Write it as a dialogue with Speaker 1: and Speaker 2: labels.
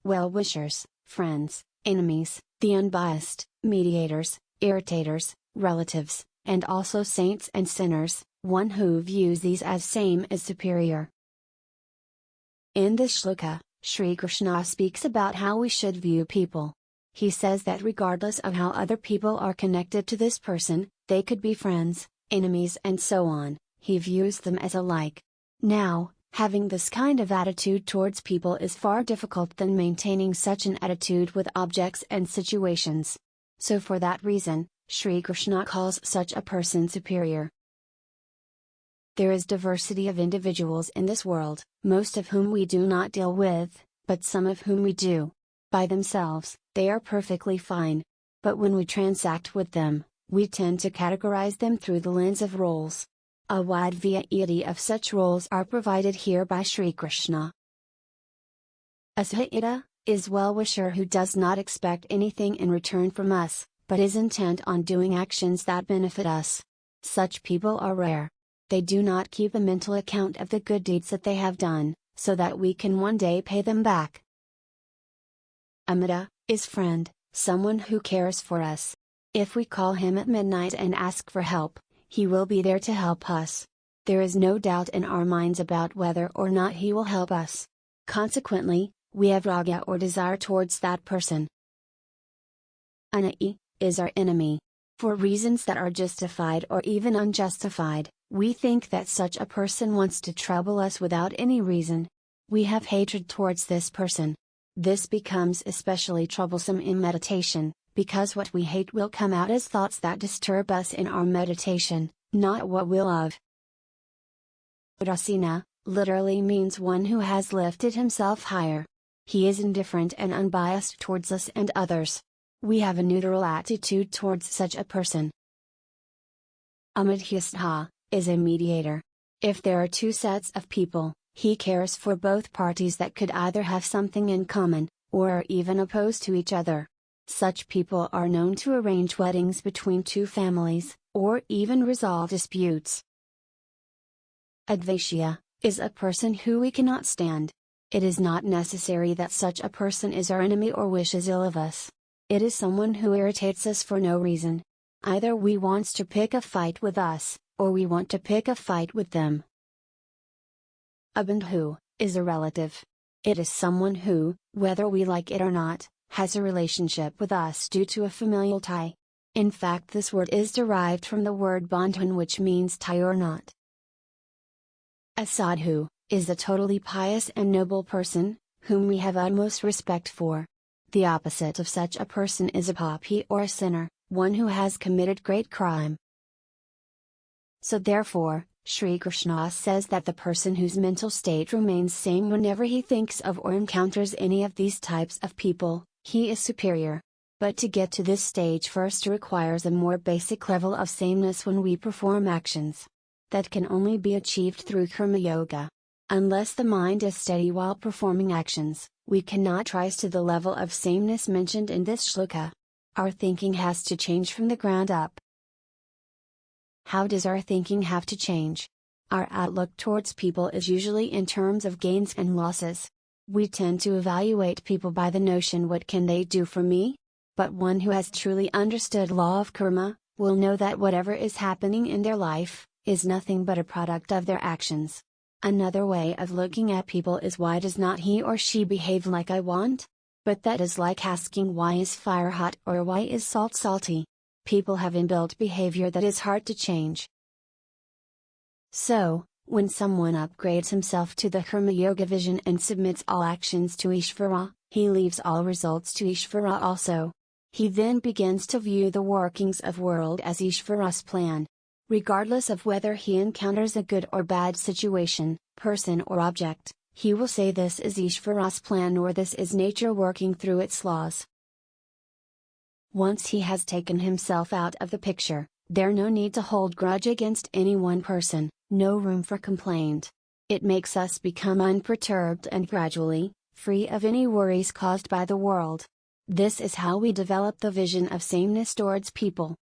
Speaker 1: well-wishers, friends, enemies, the unbiased, mediators, irritators, relatives, and also saints and sinners, one who views these as same as superior. In this shloka, Shri Krishna speaks about how we should view people. He says that regardless of how other people are connected to this person, they could be friends, enemies and so on, he views them as alike. Now, having this kind of attitude towards people is far difficult than maintaining such an attitude with objects and situations. So for that reason, Shri Krishna calls such a person superior. There is diversity of individuals in this world, most of whom we do not deal with, but some of whom we do. By themselves, they are perfectly fine. But when we transact with them, we tend to categorize them through the lens of roles. A wide variety of such roles are provided here by Shri Krishna. A suhrida is well-wisher who does not expect anything in return from us, but is intent on doing actions that benefit us. Such people are rare. They do not keep a mental account of the good deeds that they have done, so that we can one day pay them back. A mitra is friend, someone who cares for us. If we call him at midnight and ask for help, he will be there to help us. There is no doubt in our minds about whether or not he will help us. Consequently, we have raga or desire towards that person. Anai is our enemy. For reasons that are justified or even unjustified, we think that such a person wants to trouble us without any reason. We have hatred towards this person. This becomes especially troublesome in meditation, because what we hate will come out as thoughts that disturb us in our meditation, not what we love. Udaaseena literally means one who has lifted himself higher. He is indifferent and unbiased towards us and others. We have a neutral attitude towards such a person. A madhyastha is a mediator. If there are two sets of people, he cares for both parties that could either have something in common, or are even opposed to each other. Such people are known to arrange weddings between two families, or even resolve disputes. A dveshya is a person who we cannot stand. It is not necessary that such a person is our enemy or wishes ill of us. It is someone who irritates us for no reason. Either we wants to pick a fight with us, or we want to pick a fight with them. A bandhushu is a relative. It is someone who, whether we like it or not, has a relationship with us due to a familial tie. In fact, this word is derived from the word bandhun, which means tie or knot. A saadhu is a totally pious and noble person, whom we have utmost respect for. The opposite of such a person is a papi or a sinner, one who has committed great crime. So therefore, Shri Krishna says that the person whose mental state remains same whenever he thinks of or encounters any of these types of people, he is superior. But to get to this stage first requires a more basic level of sameness when we perform actions. That can only be achieved through karma yoga. Unless the mind is steady while performing actions, we cannot rise to the level of sameness mentioned in this shloka. Our thinking has to change from the ground up. How does our thinking have to change? Our outlook towards people is usually in terms of gains and losses. We tend to evaluate people by the notion, what can they do for me? But one who has truly understood law of karma, will know that whatever is happening in their life, is nothing but a product of their actions. Another way of looking at people is, why does not he or she behave like I want? But that is like asking, why is fire hot or why is salt salty? People have inbuilt behavior that is hard to change. So, when someone upgrades himself to the karma yoga vision and submits all actions to Ishvara, he leaves all results to Ishvara also. He then begins to view the workings of world as Ishvara's plan. Regardless of whether he encounters a good or bad situation, person or object, he will say this is Ishvara's plan or this is nature working through its laws. Once he has taken himself out of the picture, there's no need to hold grudge against any one person, no room for complaint. It makes us become unperturbed and gradually, free of any worries caused by the world. This is how we develop the vision of sameness towards people.